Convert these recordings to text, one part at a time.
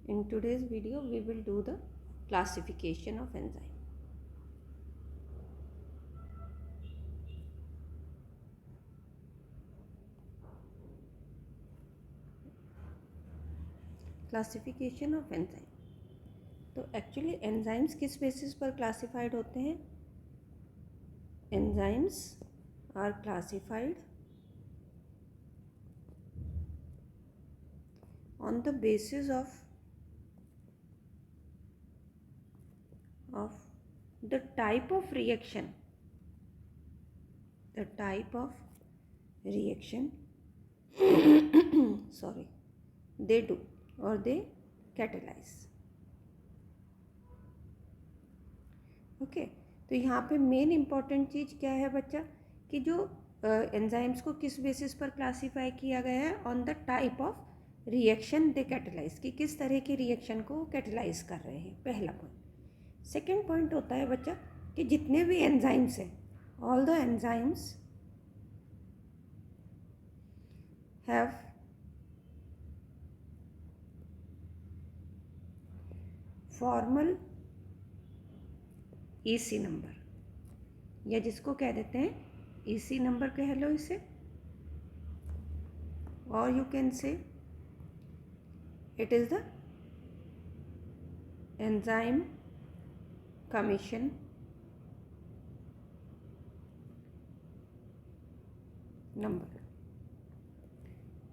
In today's video, we will do the classification of enzyme. Classification of enzyme. तो actually enzymes किस basis पर classified होते हैं? Enzymes are classified on the basis of the type of reaction sorry, they do or they catalyze. Okay तो यहाँ पे main important चीज़ क्या है बच्चा कि जो एंजाइम्स को किस बेसिस पर क्लासीफाई किया गया है? On the type of reaction they catalyse, कि किस तरह के रिएक्शन को कैटलाइज कर रहे हैं, पहला पॉइंट. सेकेंड पॉइंट होता है बच्चा कि जितने भी एंजाइम्स हैं, all the enzymes have formal EC number, या जिसको कह देते हैं ईसी नंबर कह लो इसे, और यू कैन से it is the enzyme commission number.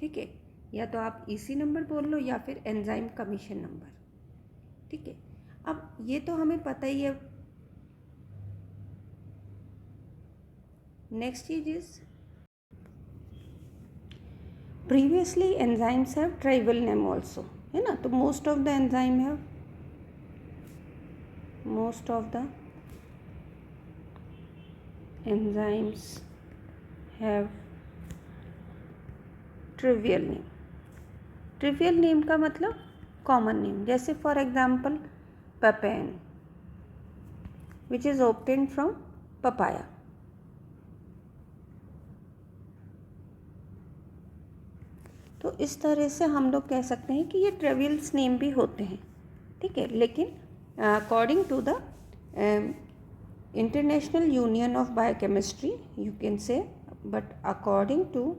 ठीक है, या तो आप ईसी नंबर बोल लो या फिर एंजाइम कमीशन नंबर. ठीक है, अब ये तो हमें पता ही है. नेक्स्ट चीज is previously enzymes have tribal name also, है ना. तो most of the enzymes have trivial name. Trivial name का मतलब कॉमन नेम, जैसे for example पेपेन which is obtained from papaya. तो इस तरह से हम लोग कह सकते हैं कि ये ट्रिवियल्स नेम भी होते हैं. ठीक है, लेकिन according to the international union of biochemistry you can say, but according to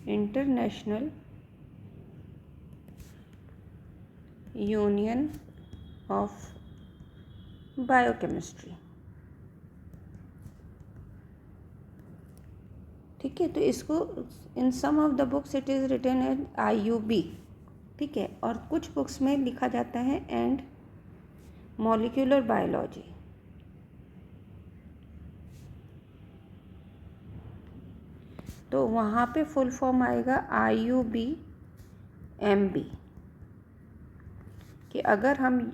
international union of biochemistry. ठीक है, तो इसको in some of the books it is written as IUB. ठीक है, और कुछ बुक्स में लिखा जाता है एंड मॉलिक्यूलर बायोलॉजी. तो वहाँ पे फुल फॉर्म आएगा IUB-MB. कि अगर हम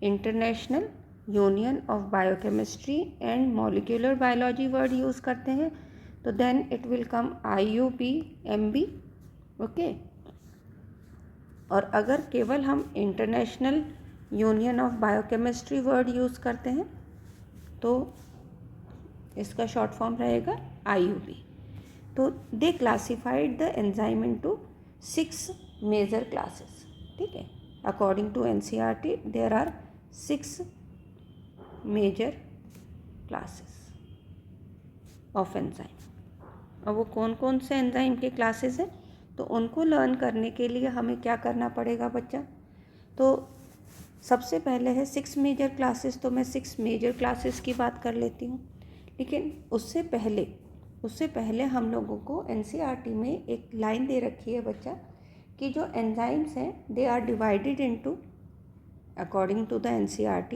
international union of biochemistry and molecular biology word use करते हैं तो then it will come IUB-MB. Okay, और अगर केवल हम international union of biochemistry word use करते हैं तो इसका शॉर्ट फॉर्म रहेगा IUB. तो they classified the enzyme into 6 major classes. ठीक है, according to NCERT there are 6 major classes of enzyme. अब वो कौन कौन से एंजाइम के क्लासेस हैं, तो उनको लर्न करने के लिए हमें क्या करना पड़ेगा बच्चा? तो सबसे पहले है 6 मेजर क्लासेस. तो मैं 6 मेजर क्लासेस की बात कर लेती हूँ, लेकिन उससे पहले हम लोगों को NCERT में एक लाइन दे रखी है बच्चा कि जो एंजाइम्स हैं they are divided into, according to the NCERT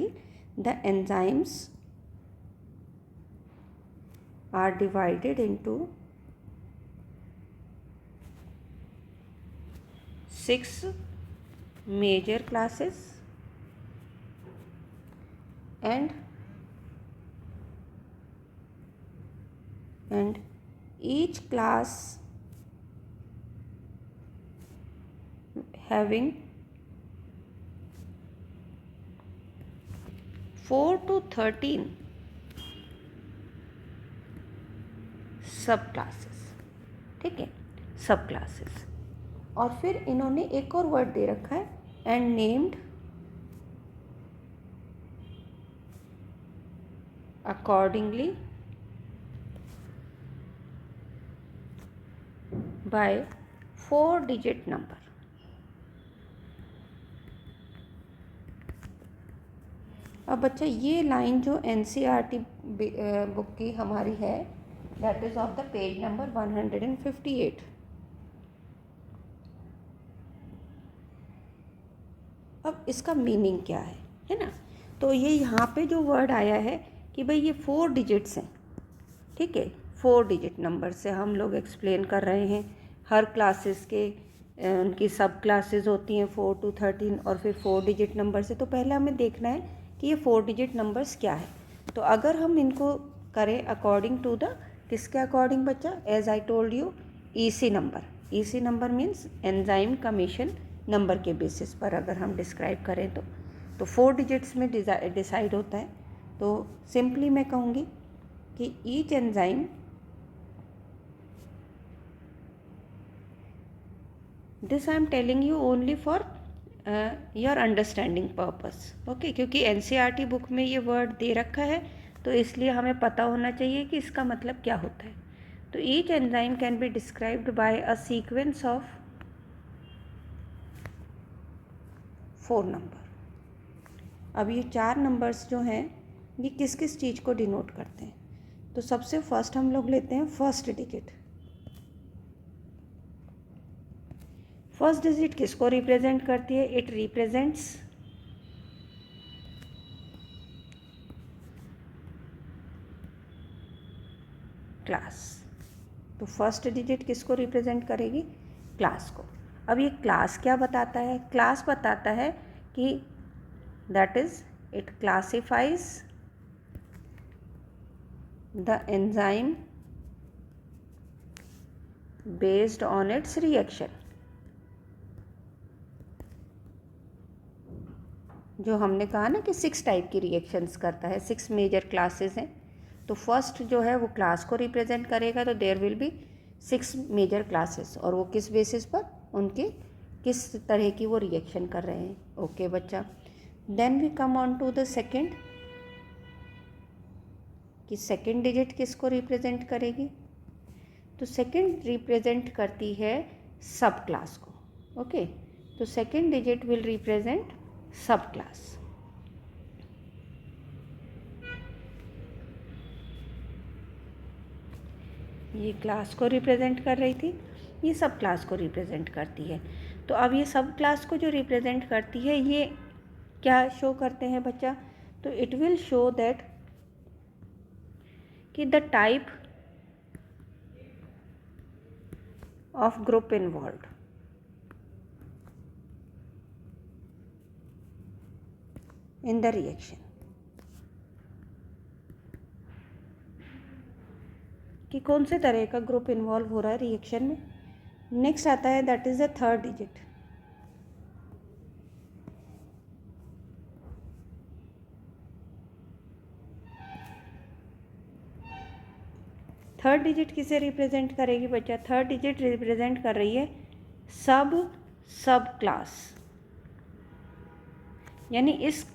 the enzymes are divided into 6 major classes and each class having 4 to 13 सब क्लासेस. ठीक है, सब क्लासेस. और फिर इन्होंने एक और वर्ड दे रखा है, and named accordingly by 4-digit number। अब बच्चा ये लाइन जो NCERT बुक की हमारी है, that is of the page number 158। अब इसका मीनिंग क्या है ना। तो ये यहाँ पे जो वर्ड आया है कि भाई ये 4 डिजिट्स हैं, ठीक है, 4 डिजिट नंबर से हम लोग एक्सप्लेन कर रहे हैं। हर क्लासेस के उनकी सब क्लासेस होती हैं 4 to 13 और फिर 4 डिजिट नंबर से। तो पहले हमें देखना है कि ये 4 डिजिट नंबर्स क्या है। तो अगर हम इनको करें अकॉर्डिंग टू द, किसके अकॉर्डिंग बच्चा, as I told you, EC number. EC number means enzyme commission number के बेसिस पर अगर हम डिस्क्राइब करें तो 4 डिजिट्स में डिसाइड होता है। तो सिंपली मैं कहूँगी कि each enzyme this I am telling you only for your understanding purpose, okay, क्योंकि NCERT बुक में ये वर्ड दे रखा है तो इसलिए हमें पता होना चाहिए कि इसका मतलब क्या होता है। तो each enzyme can be described bye a sequence of 4 number. अब ये 4 नंबर्स जो हैं ये किस किस चीज़ को डिनोट करते हैं। तो सबसे फर्स्ट हम लोग लेते हैं फर्स्ट डिजिट। फर्स्ट डिजिट किसको रिप्रेजेंट करती है, इट रिप्रेजेंट्स क्लास। तो फर्स्ट डिजिट किसको रिप्रेजेंट करेगी, क्लास को। अब ये क्लास क्या बताता है, क्लास बताता है कि that is it classifies the enzyme based on it's reaction. जो हमने कहा ना कि 6 टाइप की रिएक्शंस करता है, 6 मेजर क्लासेस हैं। तो फर्स्ट जो है वो क्लास को रिप्रेजेंट करेगा, तो there will be 6 major classes, और वो किस बेसिस पर, उनके किस तरह की वो रिएक्शन कर रहे हैं। ओके बच्चा, then we come on to the second, कि सेकेंड डिजिट किसको रिप्रेजेंट करेगी। तो सेकेंड रिप्रेजेंट करती है सब क्लास को, ओके। तो सेकेंड डिजिट विल रिप्रेजेंट सब क्लास। ये क्लास को रिप्रेजेंट कर रही थी, ये सब क्लास को रिप्रेजेंट करती है। तो अब ये सब क्लास को जो रिप्रेजेंट करती है ये क्या शो करते हैं बच्चा, तो इट विल शो दैट कि the type of group involved, in the reaction, कि कौन से तरह का ग्रुप इन्वॉल्व हो रहा है रिएक्शन में। नेक्स्ट आता है that is the third digit. Third digit किसे रिप्रेजेंट करेगी बच्चा, थर्ड डिजिट रिप्रेजेंट कर रही है सब क्लास, यानी इस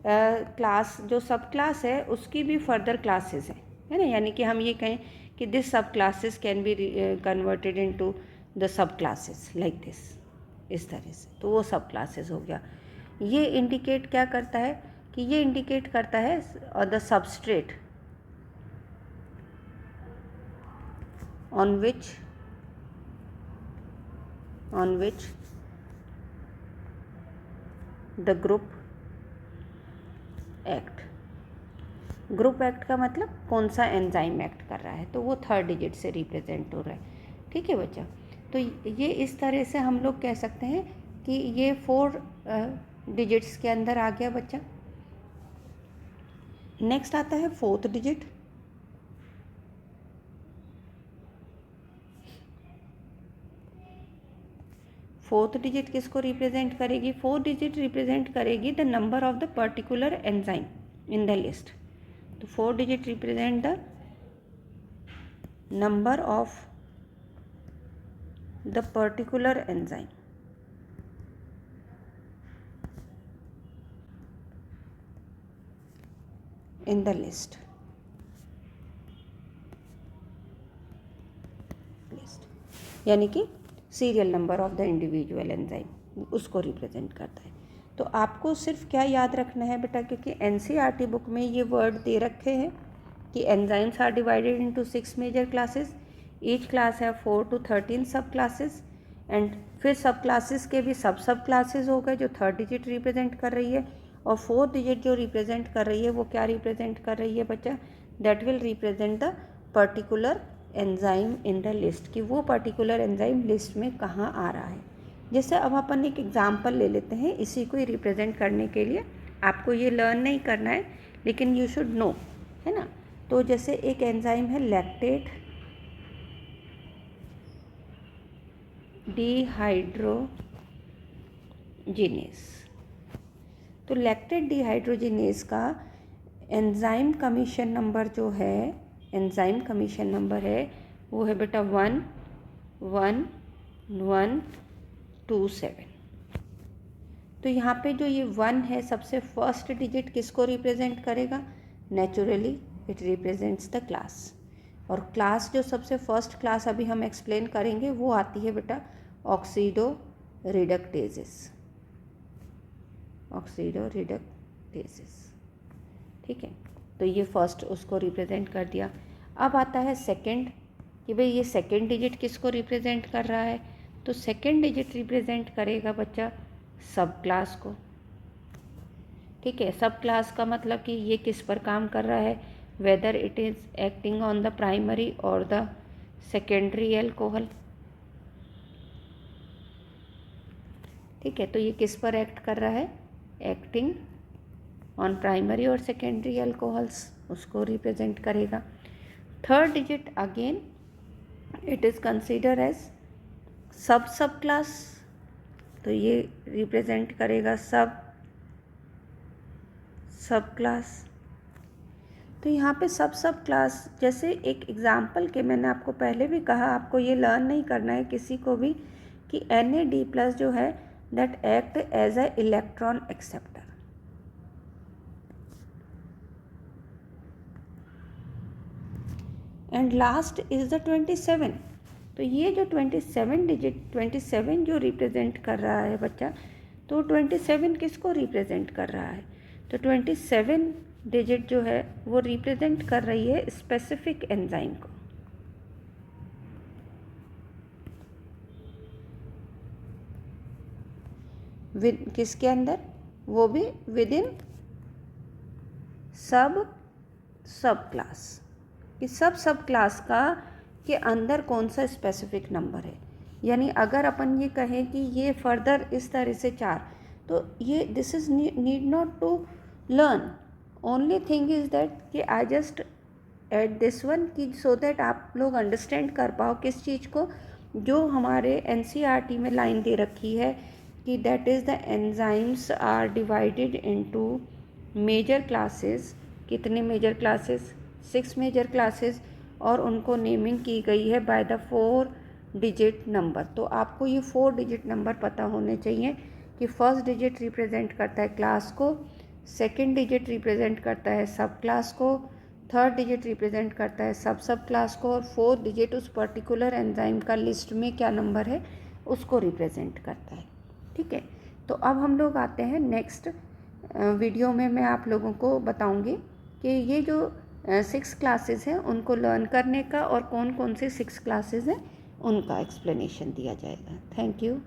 क्लास जो सब क्लास है उसकी भी फर्दर क्लासेस हैं, है ना। यानी कि हम ये कहें कि दिस सब classes can be converted into the sub classes like this, इस तरह से। तो वो सब क्लासेस हो गया। ये इंडिकेट क्या करता है, कि ये इंडिकेट करता है the substrate on which the group act। Group act का मतलब कौन सा एंजाइम एक्ट कर रहा है, तो वो थर्ड डिजिट से रिप्रेजेंट हो रहा है। ठीक है बच्चा, तो ये इस तरह से हम लोग कह सकते हैं कि ये 4 डिजिट्स के अंदर आ गया बच्चा। नेक्स्ट आता है फोर्थ डिजिट। फोर्थ डिजिट किसको रिप्रेजेंट करेगी, फोर्थ डिजिट रिप्रेजेंट करेगी the number of the particular enzyme in the list. तो fourth digit represent the number of the particular enzyme in the list. यानी कि serial number of the individual enzyme उसको represent करता है। तो आपको सिर्फ क्या याद रखना है बेटा, क्योंकि एनसीईआरटी बुक में ये वर्ड दे रखे हैं कि enzymes are divided into 6 major classes, each class है 4 to 13 सब क्लासेस, एंड फिर सब क्लासेस के भी सब क्लासेस हो गए जो 3rd डिजिट रिप्रेजेंट कर रही है, और 4th डिजिट जो रिप्रेजेंट कर रही है वो क्या रिप्रेजेंट कर रही है बच्चा, that will represent the particular enzyme in the list, कि वो पर्टिकुलर एंजाइम लिस्ट में कहाँ आ रहा है। जैसे अब अपन एक एग्जांपल ले लेते हैं इसी को ही रिप्रेजेंट करने के लिए। आपको ये लर्न नहीं करना है लेकिन यू शुड नो, है ना। तो जैसे एक एंजाइम है लैक्टेट डिहाइड्रोजिनेस। तो लैक्टेट डिहाइड्रोजिनेस का एंजाइम कमीशन नंबर जो है, एंजाइम कमीशन नंबर है वो है बेटा 11127। तो यहाँ पे जो ये 1 है सबसे फर्स्ट डिजिट किसको रिप्रेजेंट करेगा, naturally it represents the class, और क्लास जो सबसे फर्स्ट क्लास अभी हम एक्सप्लेन करेंगे वो आती है बेटा ऑक्सीडो रिडक्टेजेस, ऑक्सीडो रिडक्टेजेस, ठीक है। तो ये फर्स्ट उसको रिप्रेजेंट कर दिया। अब आता है सेकंड, कि भाई ये सेकंड डिजिट किसको रिप्रेजेंट कर रहा है, तो सेकंड डिजिट रिप्रेजेंट करेगा बच्चा सब क्लास को, ठीक है। सब क्लास का मतलब कि ये किस पर काम कर रहा है, whether it is acting on the primary और द सेकेंडरी एल्कोहल, ठीक है। तो ये किस पर एक्ट कर रहा है, एक्टिंग ऑन प्राइमरी और सेकेंडरी एल्कोहल्स, उसको रिप्रेजेंट करेगा। Third digit again it is consider as sub class, तो ये रिप्रेजेंट करेगा सब क्लास। तो यहाँ पे सब क्लास, जैसे एक एग्जाम्पल के मैंने आपको पहले भी कहा, आपको ये लर्न नहीं करना है किसी को भी कि Na+ जो है that act as a electron acceptor, and last is the 27। तो ये जो 27 डिजिट 27 जो रिप्रेजेंट कर रहा है बच्चा, तो 27 किसको रिप्रेजेंट कर रहा है, तो 27 डिजिट जो है वो रिप्रेजेंट कर रही है स्पेसिफिक एंजाइम को, विद किसके अंदर, वो भी विद इन सब क्लास, कि सब क्लास का के अंदर कौन सा स्पेसिफिक नंबर है। यानी अगर अपन ये कहें कि ये फर्दर इस तरह से 4, तो ये this is need not to learn, only thing is that कि I just at this one, कि सो दैट आप लोग अंडरस्टैंड कर पाओ किस चीज़ को, जो हमारे एनसीईआरटी में लाइन दे रखी है कि that is the enzymes are divided into major classes. कितने मेजर क्लासेस, 6 मेजर क्लासेस, और उनको नेमिंग की गई है बाय द 4 डिजिट नंबर। तो आपको ये 4 डिजिट नंबर पता होने चाहिए कि फर्स्ट डिजिट रिप्रेजेंट करता है क्लास को, सेकंड डिजिट रिप्रेजेंट करता है सब क्लास को, थर्ड डिजिट रिप्रेजेंट करता है सब क्लास को, और फोर्थ डिजिट उस पर्टिकुलर एंजाइम का लिस्ट में क्या नंबर है उसको रिप्रेजेंट करता है, ठीक है। तो अब हम लोग आते हैं नेक्स्ट वीडियो में, मैं आप लोगों को बताऊंगी कि ये जो 6 क्लासेस हैं उनको लर्न करने का और कौन कौन से 6 क्लासेस हैं उनका एक्सप्लेनेशन दिया जाएगा। Thank you.